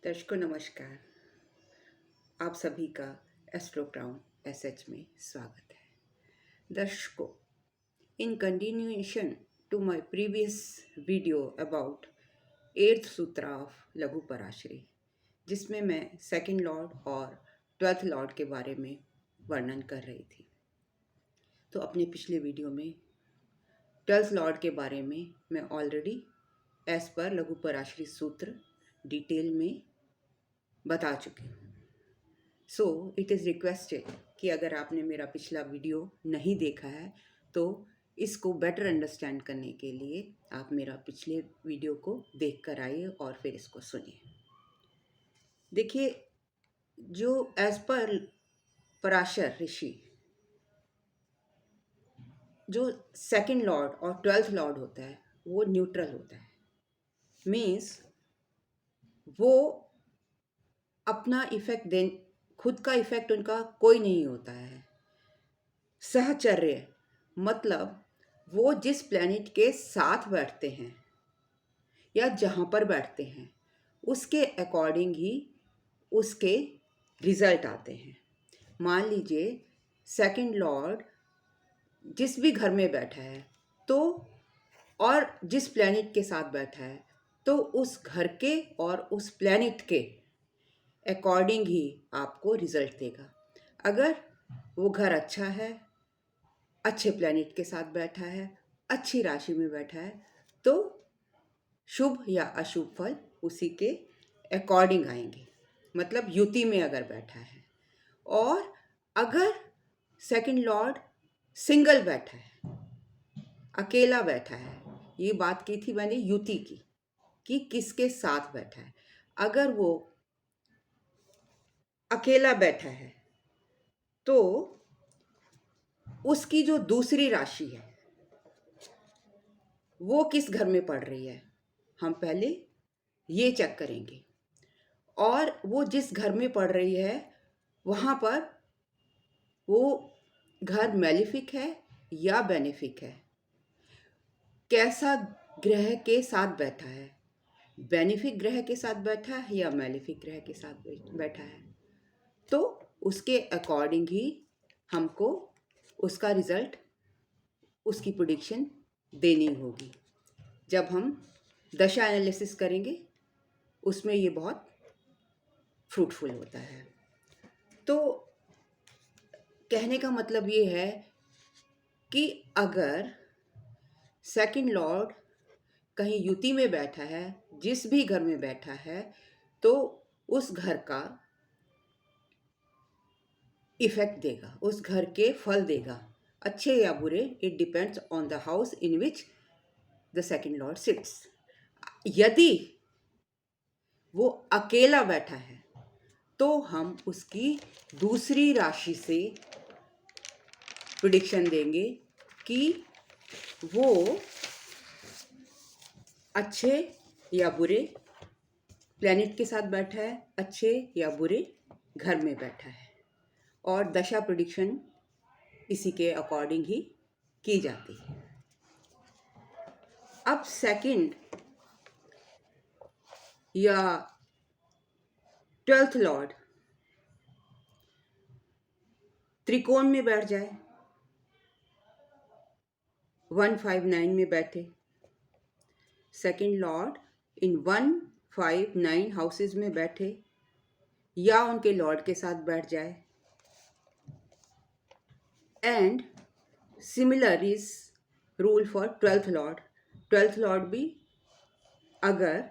दर्शकों नमस्कार। आप सभी का एस्ट्रो क्राउन एसएच में स्वागत है। दर्शकों, in continuation to my previous video about eighth sutra of Laghu Parashari, जिसमें मैं सेकंड लॉर्ड और ट्वेल्थ लॉर्ड के बारे में वर्णन कर रही थी। तो अपने पिछले वीडियो में ट्वेल्थ लॉर्ड के बारे में मैं ऑलरेडी एज पर लघु पराशरी सूत्र डिटेल में बता चुकी हूँ। सो इट इज़ रिक्वेस्टेड कि अगर आपने मेरा पिछला वीडियो नहीं देखा है तो इसको बेटर अंडरस्टैंड करने के लिए आप मेरा पिछले वीडियो को देख कर आइए और फिर इसको सुनिए। देखिए, जो एज पर पराशर ऋषि जो सेकंड लॉर्ड और ट्वेल्थ लॉर्ड होता है वो न्यूट्रल होता है। मीन्स वो अपना इफेक्ट दे, खुद का इफेक्ट उनका कोई नहीं होता है। सहचर्य मतलब वो जिस प्लैनेट के साथ बैठते हैं या जहाँ पर बैठते हैं उसके अकॉर्डिंग ही उसके रिजल्ट आते हैं। मान लीजिए सेकंड लॉर्ड जिस भी घर में बैठा है तो और जिस प्लैनेट के साथ बैठा है तो उस घर के और उस प्लैनेट के अकॉर्डिंग ही आपको रिजल्ट देगा। अगर वो घर अच्छा है, अच्छे प्लैनेट के साथ बैठा है, अच्छी राशि में बैठा है, तो शुभ या अशुभ फल उसी के अकॉर्डिंग आएंगे। मतलब युति में अगर बैठा है। और अगर सेकंड लॉर्ड सिंगल बैठा है, अकेला बैठा है, ये बात की थी मैंने युति की कि किसके साथ बैठा है। अगर वो अकेला बैठा है तो उसकी जो दूसरी राशि है वो किस घर में पड़ रही है, हम पहले ये चेक करेंगे। और वो जिस घर में पड़ रही है वहाँ पर वो घर मैलिफिक है या बेनिफिक है, कैसा ग्रह के साथ बैठा है, बेनिफिक ग्रह के साथ बैठा है या मैलिफिक ग्रह के साथ बैठा है, तो उसके अकॉर्डिंग ही हमको उसका रिजल्ट, उसकी प्रेडिक्शन देनी होगी। जब हम दशा एनालिसिस करेंगे उसमें ये बहुत फ्रूटफुल होता है। तो कहने का मतलब ये है कि अगर सेकंड लॉर्ड कहीं युति में बैठा है, जिस भी घर में बैठा है, तो उस घर का इफेक्ट देगा, उस घर के फल देगा, अच्छे या बुरे। It depends on the house in which the second lord sits. यदि वो अकेला बैठा है तो हम उसकी दूसरी राशि से प्रेडिक्शन देंगे कि वो अच्छे या बुरे प्लैनेट के साथ बैठा है, अच्छे या बुरे घर में बैठा है। और दशा प्रेडिक्शन इसी के अकॉर्डिंग ही की जाती है। अब सेकंड या ट्वेल्थ लॉर्ड त्रिकोण में बैठ जाए, 159 में बैठे, सेकंड लॉर्ड इन 159 हाउसेज में बैठे या उनके लॉर्ड के साथ बैठ जाए। And similar is rule for twelfth Lord. Twelfth Lord भी अगर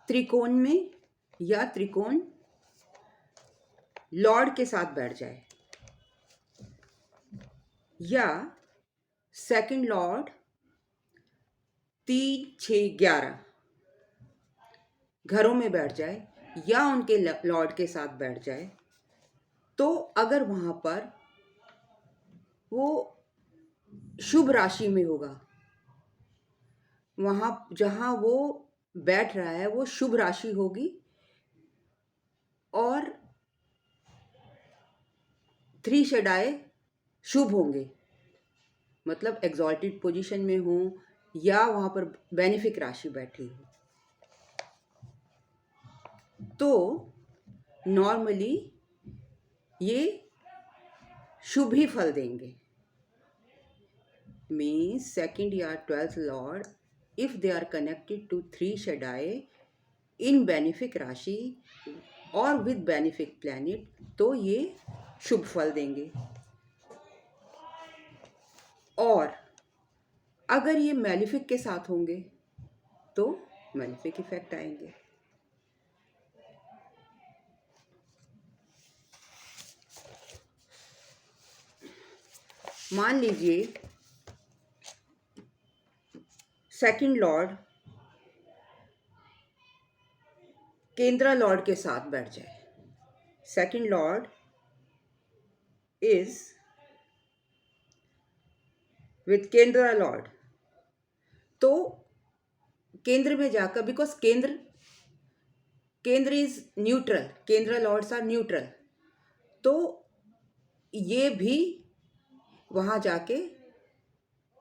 त्रिकोण में या त्रिकोण लॉर्ड के साथ बैठ जाए या सेकंड लॉर्ड 3, 6, 11 घरों में बैठ जाए या उनके लॉर्ड के साथ बैठ जाए, तो अगर वहां पर वो शुभ राशि में होगा, वहां जहां वो बैठ रहा है वो शुभ राशि होगी और 3 शेडाए शुभ होंगे, मतलब एग्जॉल्टेड पोजीशन में हो या वहां पर बेनिफिक राशि बैठी हो। तो नॉर्मली ये शुभ ही फल देंगे। मीन्स सेकंड या 12th lord if they are connected to 3 शेडाई इन बेनिफिक राशि और विद बेनिफिक प्लैनेट, तो ये शुभ फल देंगे। और अगर ये मैलिफिक के साथ होंगे तो मैलिफिक इफेक्ट आएंगे। मान लीजिए सेकंड लॉर्ड केंद्रा लॉर्ड के साथ बैठ जाए। सेकंड लॉर्ड इज विथ केंद्रा लॉर्ड, तो केंद्र में जाकर, बिकॉज केंद्र इज न्यूट्रल, केंद्र लॉर्ड्स आर न्यूट्रल, तो ये भी वहां जाके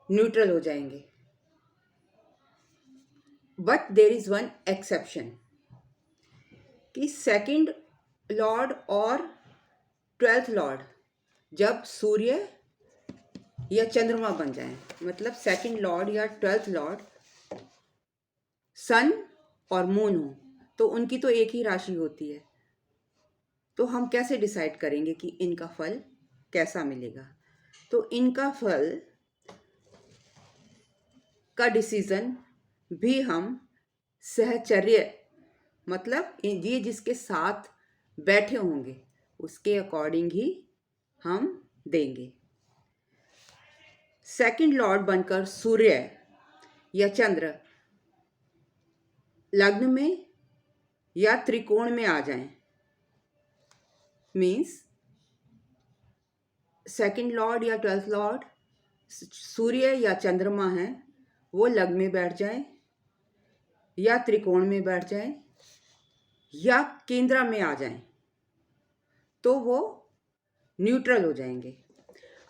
न्यूट्रल हो जाएंगे। But there is one exception कि सेकंड लॉर्ड और 12th लॉर्ड जब सूर्य या चंद्रमा बन जाएं, मतलब सेकंड लॉर्ड या 12th लॉर्ड सन और मून हो, तो उनकी तो एक ही राशि होती है। तो हम कैसे डिसाइड करेंगे कि इनका फल कैसा मिलेगा? तो इनका फल का डिसीजन भी हम सहचर्य, मतलब ये जिसके साथ बैठे होंगे उसके अकॉर्डिंग ही हम देंगे। सेकंड लॉर्ड बनकर सूर्य या चंद्र लग्न में या त्रिकोण में आ जाएं, मीन्स सेकंड लॉर्ड या 12th लॉर्ड सूर्य या चंद्रमा है, वो लग्न में बैठ जाएं या त्रिकोण में बैठ जाएं या केंद्र में आ जाएं, तो वो न्यूट्रल हो जाएंगे।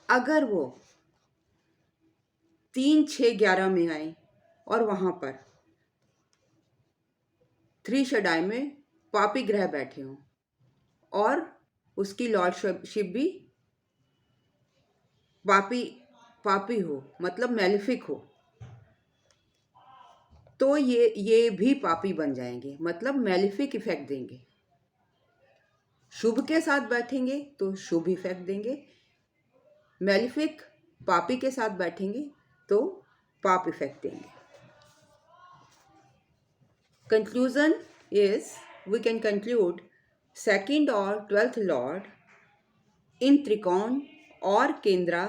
अगर वो 3, 6, 11 में आए और वहां पर 3 शेडाई में पापी ग्रह बैठे हों और उसकी लॉर्डशिप भी पापी हो, मतलब मैलिफिक हो, तो ये भी पापी बन जाएंगे, मतलब मैलिफिक इफेक्ट देंगे। शुभ के साथ बैठेंगे तो शुभ इफेक्ट देंगे, मैलिफिक पापी के साथ बैठेंगे तो पाप इफेक्ट देंगे। Conclusion is, we can conclude second और 12th लॉर्ड इन त्रिकोण और केंद्रा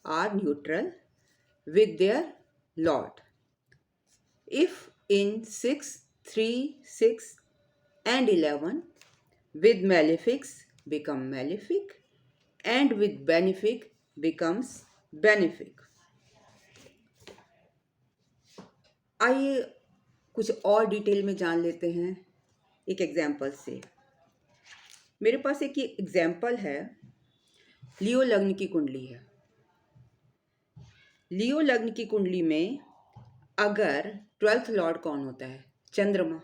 are neutral with their lord. If in 6, 3, 6 and 11 with malefics become malefic and with benefic becomes benefic. आइए कुछ और डिटेल में जान लेते हैं एक एग्जाम्पल से। मेरे पास एक एग्जाम्पल है, लियो लग्न की कुंडली है। लियो लग्न की कुंडली में अगर 12th लॉर्ड कौन होता है? चंद्रमा।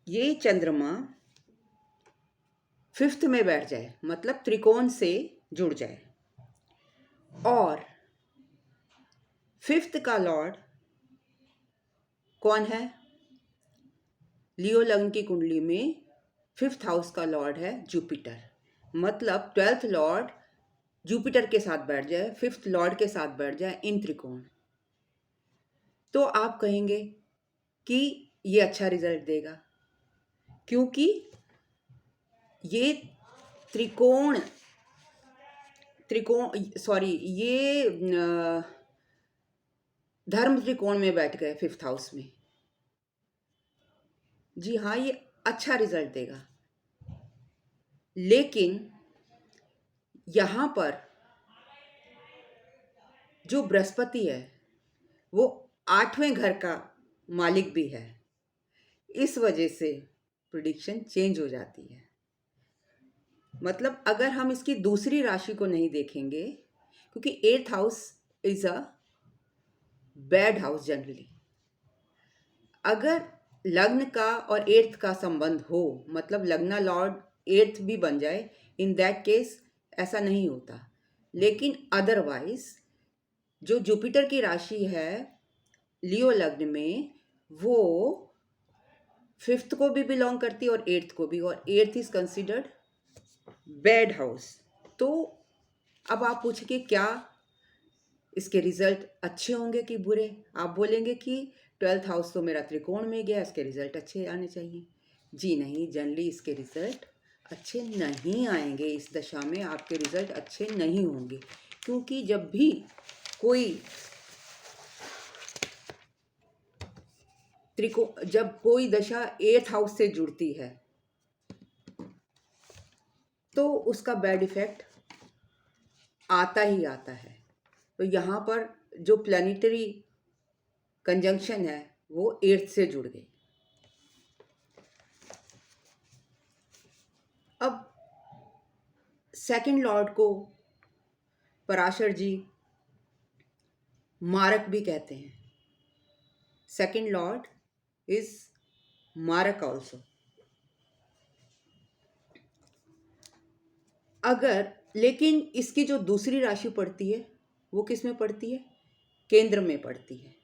ये चंद्रमा 5th में बैठ जाए, मतलब त्रिकोण से जुड़ जाए, और 5th का लॉर्ड कौन है? लियो लग्न की कुंडली में 5th हाउस का लॉर्ड है जुपिटर, मतलब 12th लॉर्ड जुपिटर के साथ बैठ जाए, 5th लॉर्ड के साथ बैठ जाए इन त्रिकोण, तो आप कहेंगे कि ये अच्छा रिजल्ट देगा, क्योंकि ये ये धर्म त्रिकोण में बैठ गए 5th हाउस में। जी हाँ, ये अच्छा रिजल्ट देगा, लेकिन यहां पर जो बृहस्पति है वो 8वें घर का मालिक भी है, इस वजह से प्रेडिक्शन चेंज हो जाती है। मतलब अगर हम इसकी दूसरी राशि को नहीं देखेंगे, क्योंकि 8th house is a bad house generally, अगर लग्न का और एर्थ का संबंध हो, मतलब लग्ना लॉर्ड एर्थ भी बन जाए, इन दैट केस ऐसा नहीं होता। लेकिन अदरवाइज जो जुपिटर की राशि है लियो लग्न में, वो फिफ्थ को भी बिलोंग करती है और एट्थ को भी, और eighth is considered bad house. तो अब आप पूछेंगे क्या इसके रिजल्ट अच्छे होंगे कि बुरे? आप बोलेंगे कि ट्वेल्थ हाउस तो मेरा त्रिकोण में गया, इसके रिजल्ट अच्छे आने चाहिए। जी नहीं, जनरली इसके रिजल्ट अच्छे नहीं आएंगे। इस दशा में आपके रिजल्ट अच्छे नहीं होंगे, क्योंकि जब कोई दशा एट्थ हाउस से जुड़ती है तो उसका बैड इफेक्ट आता ही आता है। तो यहाँ पर जो प्लानिटरी कंजंक्शन है वो एट्थ से जुड़ गई। अब सेकंड लॉर्ड को पराशर जी मारक भी कहते हैं। सेकंड लॉर्ड इज मारक ऑल्सो। लेकिन इसकी जो दूसरी राशि पड़ती है वो किस में पड़ती है? केंद्र में पड़ती है।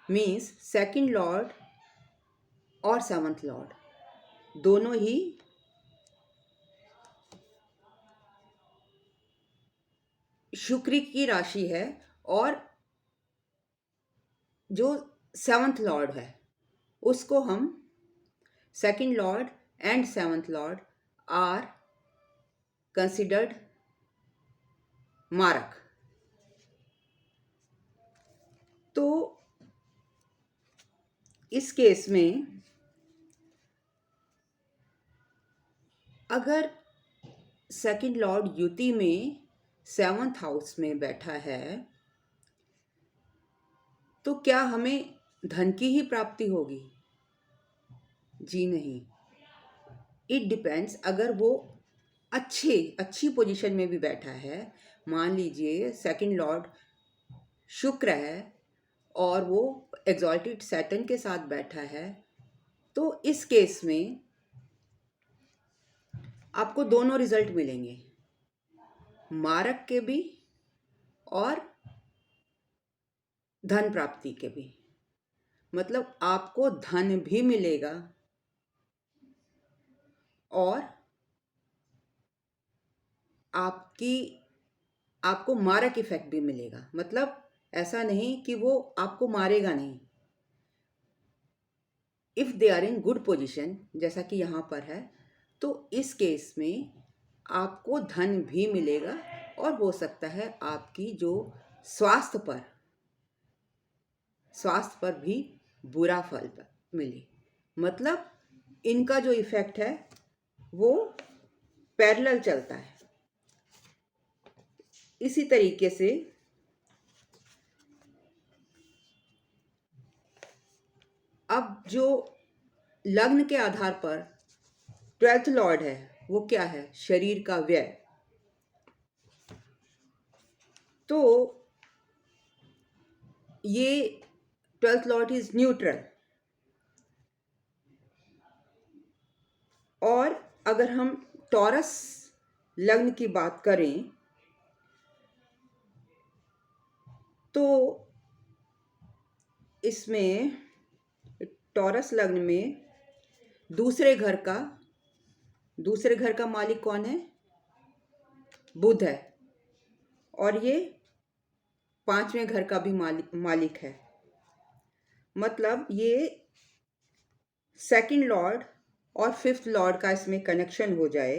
मीन्स सेकंड लॉर्ड और सेवंथ लॉर्ड दोनों ही शुक्र की राशि है, और जो सेवंथ लॉर्ड है उसको हम second lord and seventh lord are considered मारक। तो इस केस में अगर सेकंड लॉर्ड युति में सेवंथ हाउस में बैठा है तो क्या हमें धन की ही प्राप्ति होगी? जी नहीं। It depends. अगर वो अच्छी पोजीशन में भी बैठा है, मान लीजिए सेकंड लॉर्ड शुक्र है और वो एग्जॉल्टेड सैटर्न के साथ बैठा है, तो इस केस में आपको दोनों रिजल्ट मिलेंगे, मारक के भी और धन प्राप्ति के भी। मतलब आपको धन भी मिलेगा और आपको मारक इफेक्ट भी मिलेगा। मतलब ऐसा नहीं कि वो आपको मारेगा नहीं। If they are in good position, जैसा कि यहाँ पर है, तो इस केस में आपको धन भी मिलेगा और हो सकता है आपकी जो स्वास्थ्य पर भी बुरा फल मिले। मतलब इनका जो इफेक्ट है वो पैरेलल चलता है। इसी तरीके से अब जो लग्न के आधार पर ट्वेल्थ लॉर्ड है वो क्या है? शरीर का व्यय। तो ये ट्वेल्थ लॉर्ड इज न्यूट्रल। और अगर हम टॉरस लग्न की बात करें तो इसमें टॉरस लग्न में दूसरे घर का मालिक कौन है? बुध है, और ये पांचवें घर का भी मालिक है। मतलब ये सेकंड लॉर्ड और फिफ्थ लॉर्ड का इसमें कनेक्शन हो जाए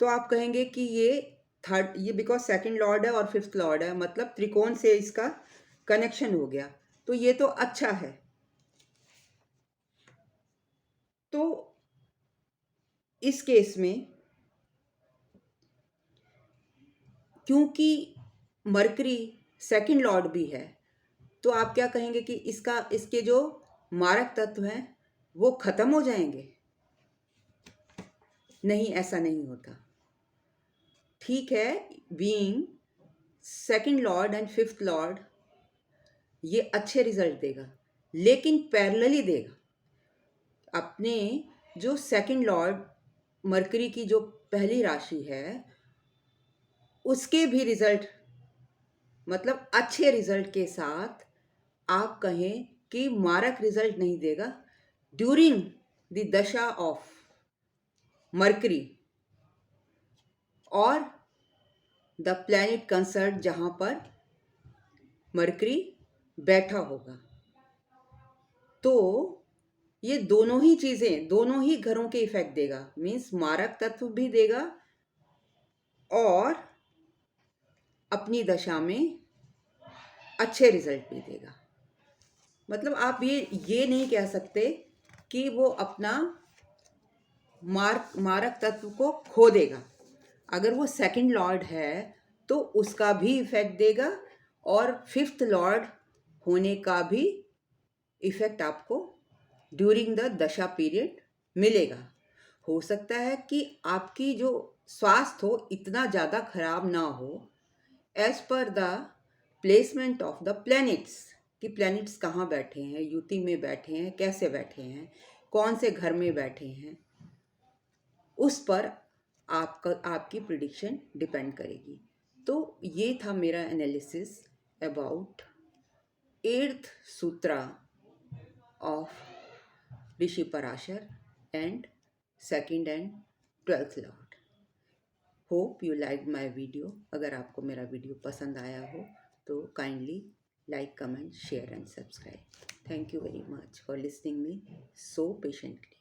तो आप कहेंगे कि ये बिकॉज सेकंड लॉर्ड है और फिफ्थ लॉर्ड है, मतलब त्रिकोण से इसका कनेक्शन हो गया, तो ये तो अच्छा है। तो इस केस में क्योंकि मरकरी सेकंड लॉर्ड भी है, तो आप क्या कहेंगे कि इसके जो मारक तत्व हैं वो खत्म हो जाएंगे? नहीं, ऐसा नहीं होता। ठीक है, being second lord and fifth Lord ये अच्छे रिजल्ट देगा, लेकिन पैरेलली देगा। अपने जो सेकंड लॉर्ड मरकरी की जो पहली राशि है उसके भी रिजल्ट, मतलब अच्छे रिजल्ट के साथ, आप कहें कि मारक रिजल्ट नहीं देगा ड्यूरिंग द दशा ऑफ मरकरी और द प्लैनेट कंसर्ट जहां पर मरकरी बैठा होगा। तो ये दोनों ही चीजें दोनों ही घरों के इफेक्ट देगा, मीन्स मारक तत्व भी देगा और अपनी दशा में अच्छे रिजल्ट भी देगा। मतलब आप ये नहीं कह सकते कि वो अपना मारक तत्व को खो देगा। अगर वो सेकंड लॉर्ड है तो उसका भी इफेक्ट देगा और फिफ्थ लॉर्ड होने का भी इफेक्ट आपको ड्यूरिंग द दशा पीरियड मिलेगा। हो सकता है कि आपकी जो स्वास्थ्य हो इतना ज़्यादा खराब ना हो, as per the placement of the planets, कि प्लैनेट्स कहाँ बैठे हैं, युति में बैठे हैं, कैसे बैठे हैं, कौन से घर में बैठे हैं, उस पर आपकी प्रिडिक्शन डिपेंड करेगी। तो ये था मेरा analysis about 8th Sutra of Rishi Parashar and second and 12th Lord. Hope you like my video. अगर आपको मेरा वीडियो पसंद आया हो तो kindly like, comment, share and subscribe. Thank you very much for listening me so patiently.